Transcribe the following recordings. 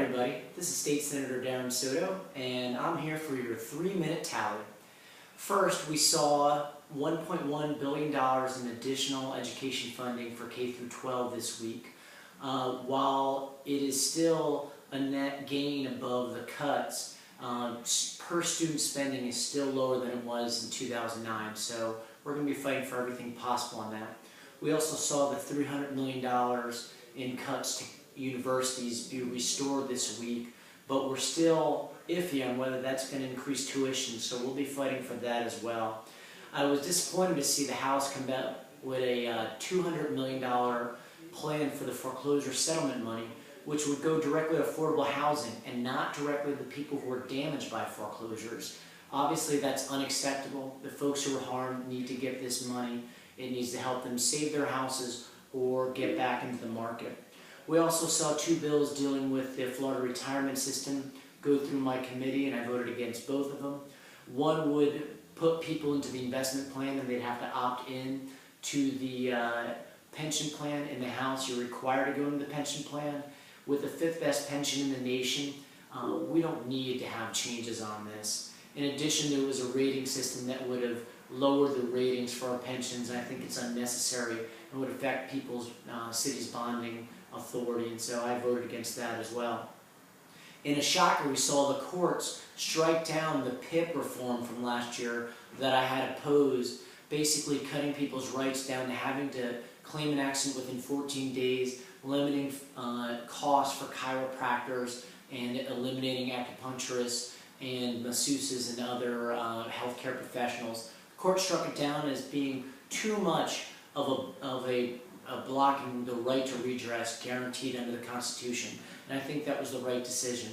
everybody, this is State Senator Darren Soto, and I'm here for your 3-minute tally. First, we saw $1.1 billion in additional education funding for K through 12 this week. While it is still a net gain above the cuts, per student spending is still lower than it was in 2009, so we're going to be fighting for everything possible on that. We also saw the $300 million in cuts to universities be restored this week, but we're still iffy on whether that's going to increase tuition, so we'll be fighting for that as well. I was disappointed to see the House come out with a $200 million plan for the foreclosure settlement money, which would go directly to affordable housing and not directly to the people who are damaged by foreclosures. Obviously, that's unacceptable. The folks who are harmed need to get this money. It needs to help them save their houses or get back into the market. We also saw 2 bills dealing with the Florida retirement system go through my committee, and I voted against both of them. One would put people into the investment plan, and they'd have to opt in to the pension plan. In the House, you're required to go into the pension plan. With the 5th best pension in the nation, we don't need to have changes on this. In addition, there was a rating system that would have lowered the ratings for our pensions. I think it's unnecessary and would affect people's city's bonding authority, and so I voted against that as well. In a shocker, we saw the courts strike down the PIP reform from last year that I had opposed, basically cutting people's rights down to having to claim an accident within 14 days, limiting costs for chiropractors, and eliminating acupuncturists and masseuses and other healthcare professionals. The court struck it down as being too much of a blocking the right to redress guaranteed under the Constitution, and I think that was the right decision.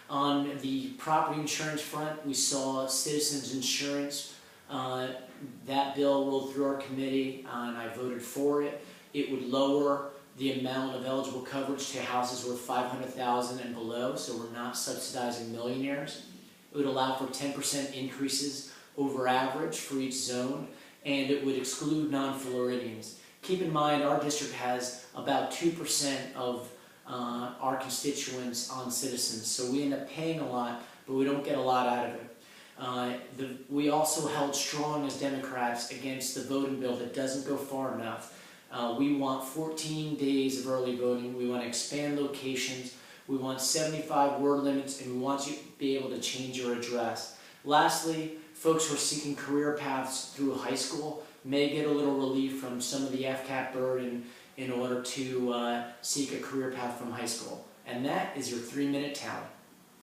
On the property insurance front, we saw Citizens Insurance. That bill rolled through our committee, and I voted for it. It would lower the amount of eligible coverage to houses worth $500,000 and below, so we're not subsidizing millionaires. It would allow for 10% increases over average for each zone, and it would exclude non-Floridians. Keep in mind, our district has about 2% of our constituents on Citizens, so we end up paying a lot, but we don't get a lot out of it. We also held strong as Democrats against the voting bill that doesn't go far enough. We want 14 days of early voting, we want to expand locations, we want 75 word limits, and we want you to be able to change your address. Lastly, folks who are seeking career paths through high school may get a little relief from some of the FCAT burden in order to seek a career path from high school. And that is your 3-minute tally.